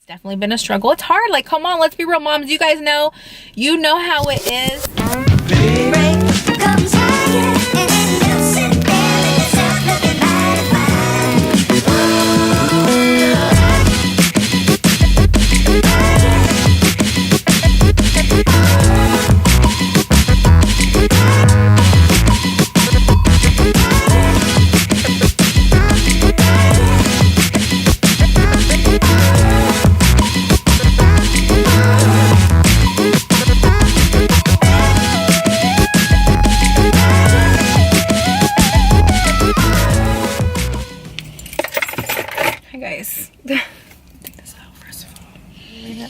It's definitely been a struggle. It's hard. Like, come on, let's be real, moms. You guys know, you know how it is. Take this out first of all.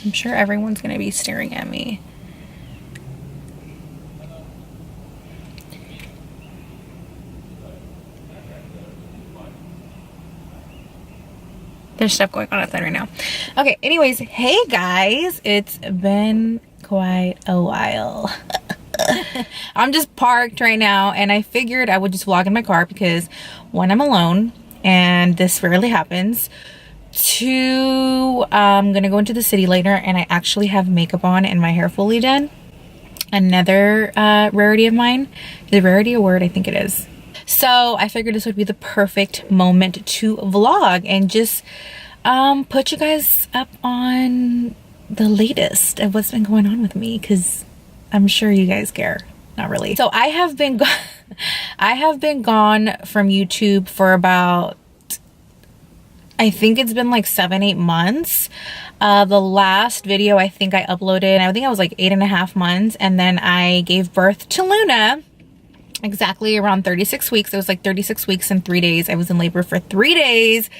I'm sure everyone's gonna be staring at me. There's stuff going on outside right now. Okay, anyways, hey guys, it's been quite a while. I'm just parked right now, and I figured I would just vlog in my car because one, I'm alone and this rarely happens. Two, I'm gonna go into the city later and I actually have makeup on and my hair fully done. Another rarity of mine. Is rarity a word? I think it is. So I figured this would be the perfect moment to vlog and just put you guys up on the latest of what's been going on with me, because I'm sure you guys care. Not really. So I have been gone from YouTube for about, I think it's been like 7-8 months. The last video I think I uploaded, I think I was like 8.5 months, and then I gave birth to Luna exactly around 36 weeks. It was like 36 weeks and 3 days. I was in labor for 3 days.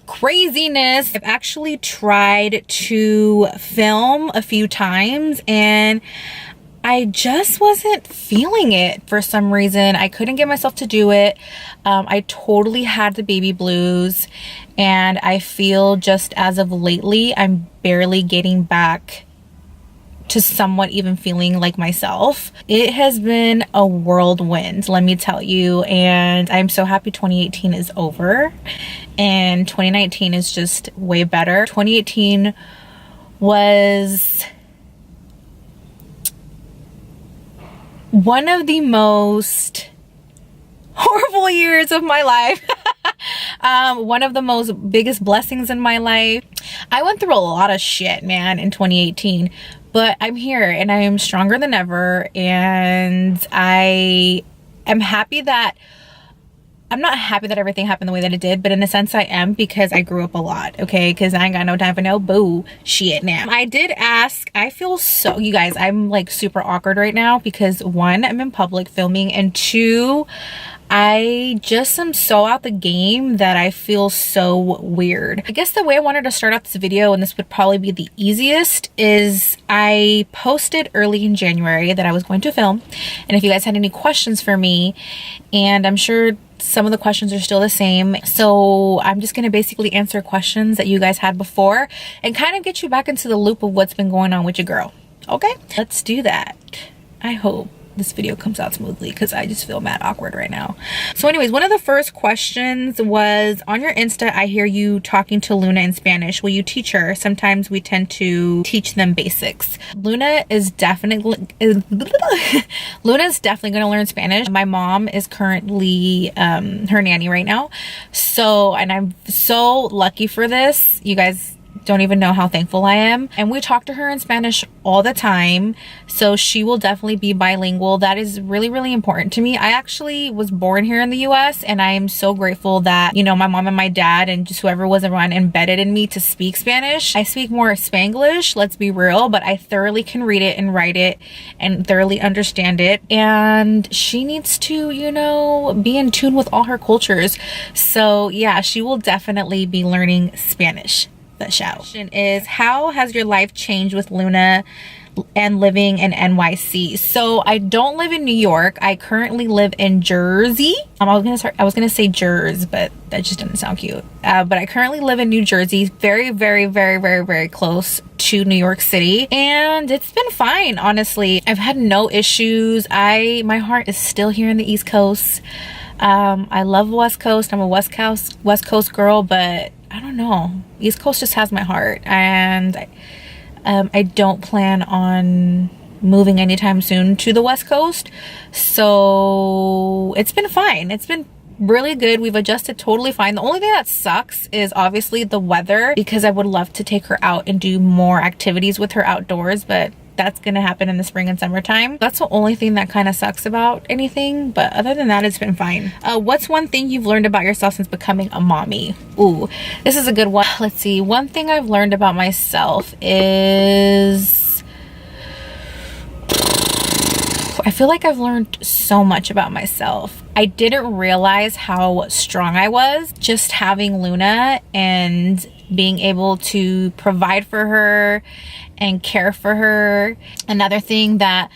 Craziness. I've actually tried to film a few times and I just wasn't feeling it for some reason. I couldn't get myself to do it. I totally had the baby blues, and I feel just as of lately, I'm barely getting back to somewhat even feeling like myself. It has been a whirlwind, let me tell you, and I'm so happy 2018 is over and 2019 is just way better. 2018 was one of the most horrible years of my life. One of the most biggest blessings in my life. I went through a lot of shit, man, in 2018, but I'm here and I am stronger than ever, and I am happy that I'm not happy that everything happened the way that it did, but in a sense I am, because I grew up a lot, okay? Because I ain't got no time for no boo shit now. I did ask, I feel so, you guys, I'm like super awkward right now because one, I'm in public filming, and two, I just am so out the game that I feel so weird. I guess the way I wanted to start out this video, and this would probably be the easiest, is I posted early in January that I was going to film, and if you guys had any questions for me, and I'm sure some of the questions are still the same, so I'm just going to basically answer questions that you guys had before and kind of get you back into the loop of what's been going on with your girl. Okay, let's do that. I hope this video comes out smoothly because I just feel mad awkward right now. So anyways, one of the first questions was, on your Insta, I hear you talking to Luna in Spanish. Will you teach her? Sometimes we tend to teach them basics. Luna is definitely going to learn Spanish. My mom is currently her nanny right now. So, and I'm so lucky for this. You guys don't even know how thankful I am. And we talk to her in Spanish all the time, so she will definitely be bilingual. That is really, really important to me. I actually was born here in the US, and I am so grateful that, you know, my mom and my dad and just whoever was around embedded in me to speak Spanish. I speak more Spanglish, let's be real, but I thoroughly can read it and write it and thoroughly understand it. And she needs to, you know, be in tune with all her cultures. So yeah, she will definitely be learning Spanish. The question is, how has your life changed with Luna and living in NYC? So I don't live in New York. I currently live in Jersey. I was gonna say Jersey, but that just didn't sound cute. But I currently live in New Jersey, very, very, very, very, very close to New York City, and it's been fine, honestly. I've had no issues. My heart is still here in the East Coast. I love West Coast. I'm a West Coast girl, but I don't know. East Coast just has my heart, and I don't plan on moving anytime soon to the West Coast. So it's been fine. It's been really good. We've adjusted totally fine. The only thing that sucks is obviously the weather, because I would love to take her out and do more activities with her outdoors, but that's gonna happen in the spring and summertime. That's the only thing that kind of sucks about anything, but other than that, it's been fine. What's one thing you've learned about yourself since becoming a mommy? Ooh, this is a good one. Let's see. One thing I've learned about myself is I feel like I've learned so much about myself. I didn't realize how strong I was just having Luna and being able to provide for her and care for her. Another thing that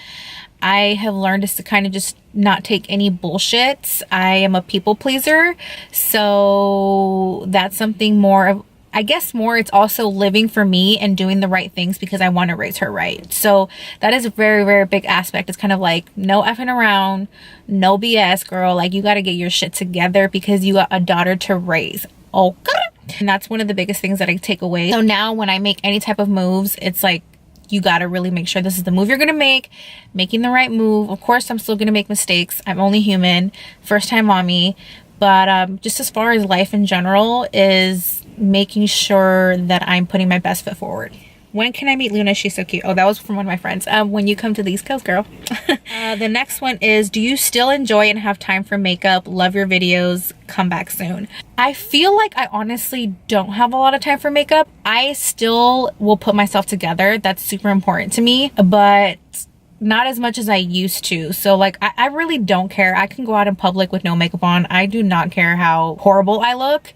I have learned is to kind of just not take any bullshit. I am a people pleaser, so that's something more of, I guess more, it's also living for me and doing the right things because I want to raise her right. So that is a very, very big aspect. It's kind of like no effing around, no BS, girl. Like, you got to get your shit together because you got a daughter to raise. Okay. And that's one of the biggest things that I take away. So now when I make any type of moves, it's like, you got to really make sure this is the move you're going to make, making the right move. Of course, I'm still going to make mistakes. I'm only human, first time mommy. But just as far as life in general is making sure that I'm putting my best foot forward. When can I meet Luna? She's so cute. Oh, that was from one of my friends. When you come to the East Coast, girl. The next one is, do you still enjoy and have time for makeup? Love your videos. Come back soon. I feel like I honestly don't have a lot of time for makeup. I still will put myself together. That's super important to me, but not as much as I used to. So like, I really don't care. I can go out in public with no makeup on. I do not care how horrible I look.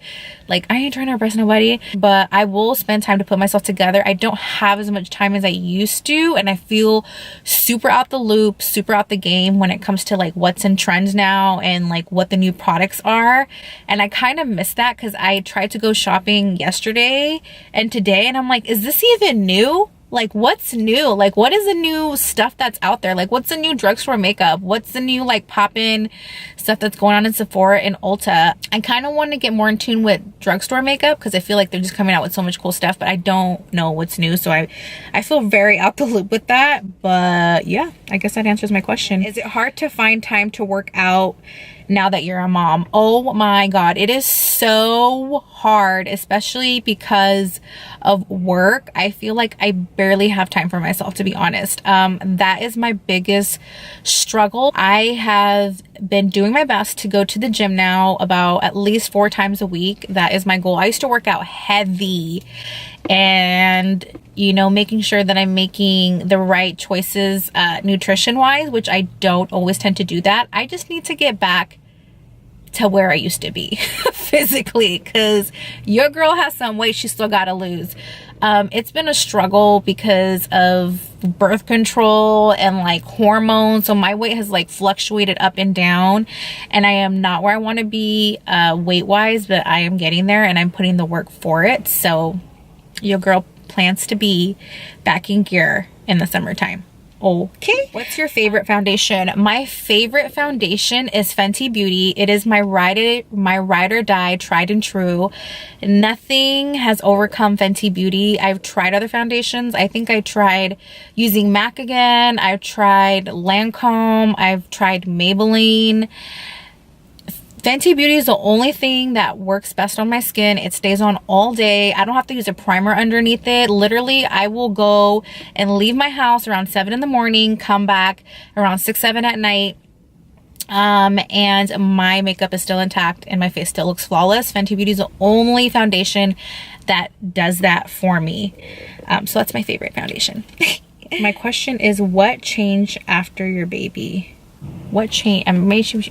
Like, I ain't trying to impress nobody, but I will spend time to put myself together. I don't have as much time as I used to, and I feel super out the loop, super out the game when it comes to like what's in trend now and like what the new products are. And I kind of miss that because I tried to go shopping yesterday and today, and I'm like, is this even new? Like, what's new? Like, what is the new stuff that's out there? Like, what's the new drugstore makeup? What's the new like pop-in stuff that's going on in Sephora and Ulta? I kind of want to get more in tune with drugstore makeup because I feel like they're just coming out with so much cool stuff, but I don't know what's new. So I feel very out the loop with that. But yeah, I guess that answers my question. Is it hard to find time to work out now that you're a mom? Oh my God, it is so hard, especially because of work. I feel like I barely have time for myself, to be honest. That is my biggest struggle. I have been doing my best to go to the gym now about at least 4 times a week. That is my goal. I used to work out heavy, and you know, making sure that I'm making the right choices nutrition wise, which I don't always tend to do that. I just need to get back to where I used to be physically, because your girl has some weight she still gotta lose. It's been a struggle because of birth control and like hormones, so my weight has like fluctuated up and down, and I am not where I want to be weight wise, but I am getting there and I'm putting the work for it. So your girl plans to be back in gear in the summertime. Okay. What's your favorite foundation? My favorite foundation is Fenty Beauty. It is my ride or die, tried and true. Nothing has overcome Fenty Beauty. I've tried other foundations. I think I tried using MAC again. I've tried Lancome. I've tried Maybelline. Fenty Beauty is the only thing that works best on my skin. It stays on all day. I don't have to use a primer underneath it. Literally, I will go and leave my house around 7 in the morning, come back around 6, 7 at night, and my makeup is still intact and my face still looks flawless. Fenty Beauty is the only foundation that does that for me. So that's my favorite foundation. My question is, what changed after your baby? What changed?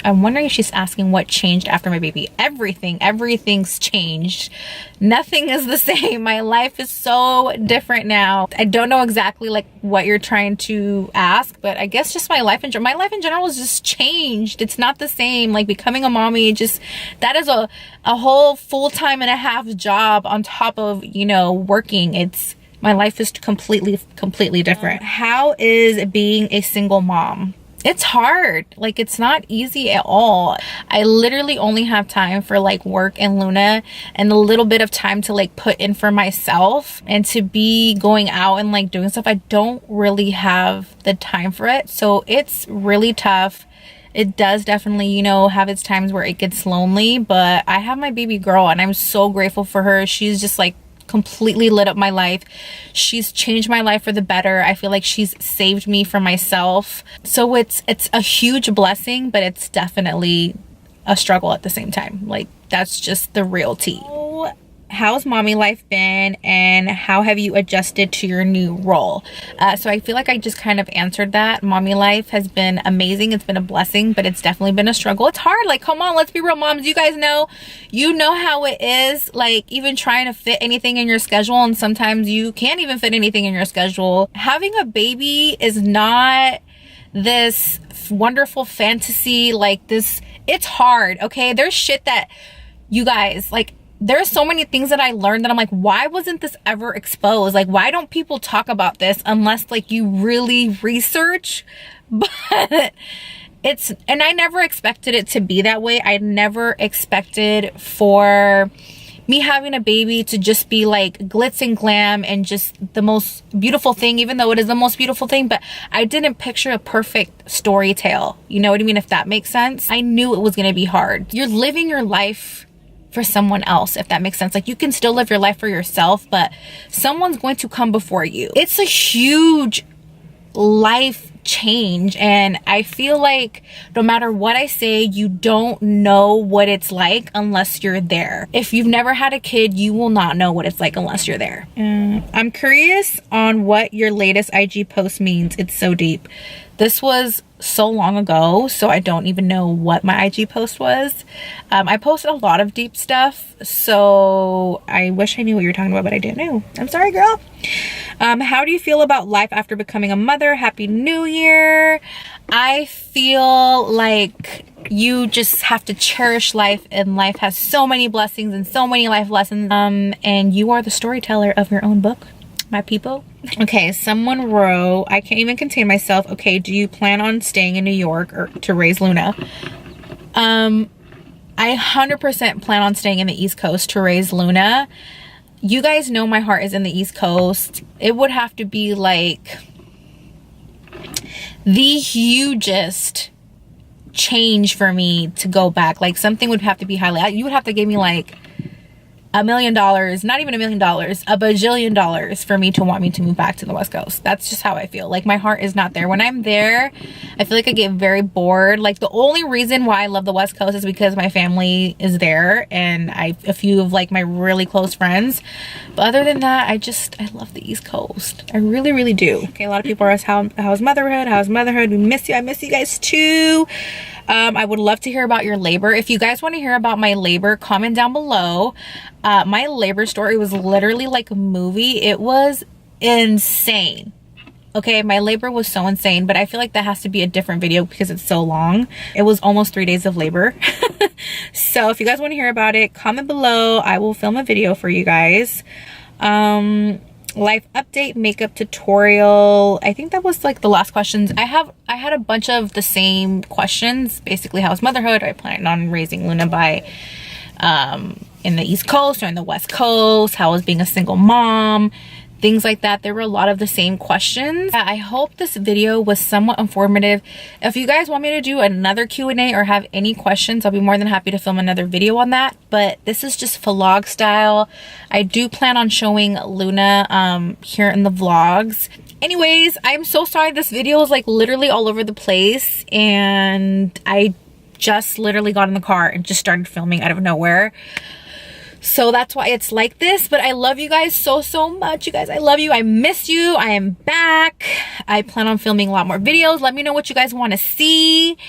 I'm wondering if she's asking what changed after my baby. Everything's changed. Nothing is the same. My life is so different now. I don't know exactly like what you're trying to ask, but I guess just my life in general is just changed. It's not the same. Like becoming a mommy, just that is a whole full-time and a half job on top of, you know, working. My life is completely different. How is being a single mom? it's hard. Like, it's not easy at all. I literally only have time for like work and Luna, and a little bit of time to like put in for myself, and to be going out and like doing stuff. I don't really have the time for it. So it's really tough. It does definitely, you know, have its times where it gets lonely, but I have my baby girl and I'm so grateful for her. She's just like completely lit up my life. She's changed my life for the better. I feel like she's saved me from myself. So it's a huge blessing, but it's definitely a struggle at the same time. Like, that's just the real tea. So, how's mommy life been, and how have you adjusted to your new role? So I feel like I just kind of answered that. Mommy life has been amazing. It's been a blessing, but it's definitely been a struggle. It's hard. Like, come on, let's be real, moms. You guys know, you know how it is. Like, even trying to fit anything in your schedule, and sometimes you can't even fit anything in your schedule. Having a baby is not this wonderful fantasy like this. It's hard, okay? There's shit that, you guys, like, there's so many things that I learned that I'm like, why wasn't this ever exposed? Like, why don't people talk about this unless like you really research? But it's, and I never expected it to be that way. I never expected for me having a baby to just be like glitz and glam and just the most beautiful thing, even though it is the most beautiful thing. But I didn't picture a perfect story tale. You know what I mean? If that makes sense. I knew it was going to be hard. You're living your life for someone else, if that makes sense. Like, you can still live your life for yourself, but someone's going to come before you. It's a huge life change, and I feel like no matter what I say, you don't know what it's like unless you're there. If you've never had a kid, you will not know what it's like unless you're there. I'm curious on what your latest IG post means. It's so deep. This was so long ago, so I don't even know what my IG post was. I posted a lot of deep stuff, so I wish I knew what you were talking about, but I didn't know. I'm sorry, girl. How do you feel about life after becoming a mother? Happy New Year. I feel like you just have to cherish life, and life has so many blessings and so many life lessons. And you are the storyteller of your own book, my people. Okay, someone wrote, I can't even contain myself. Okay, do you plan on staying in New York or to raise Luna? I 100% plan on staying in the East Coast to raise Luna. You guys know my heart is in the East Coast. It would have to be like the hugest change for me to go back. Like, something would have to be highly, you would have to give me like $1 million, not even $1 million, $1 bajillion for me to want me to move back to the West Coast. That's just how I feel. Like, my heart is not there. When I'm there, I feel like I get very bored. Like, the only reason why I love the West Coast is because my family is there, and a few of like my really close friends. But other than that, I love the East Coast. I really, really do. Okay, a lot of people are asking, how's motherhood? How's motherhood? We miss you. I miss you guys too. I would love to hear about your labor. If you guys want to hear about my labor, comment down below. My labor story was literally like a movie. It was insane. Okay, my labor was so insane, but I feel like that has to be a different video because it's so long. It was almost 3 days of labor. So if you guys want to hear about it, comment below. I will film a video for you guys. Life update, makeup tutorial. I think that was like the last questions. I had a bunch of the same questions. Basically, how's motherhood? I plan on raising Luna by in the East Coast or in the West Coast. How was being a single mom? Things like that. There were a lot of the same questions. I hope this video was somewhat informative. If you guys want me to do another Q&A or have any questions, I'll be more than happy to film another video on that. But this is just vlog style. I do plan on showing Luna here in the vlogs. Anyways, I'm so sorry this video is like literally all over the place, and I just literally got in the car and just started filming out of nowhere. So that's why it's like this, but I love you guys so, so much. You guys, I love you. I miss you. I am back. I plan on filming a lot more videos. Let me know what you guys want to see.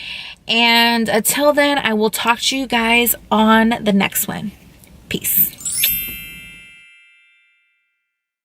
And until then, I will talk to you guys on the next one. Peace.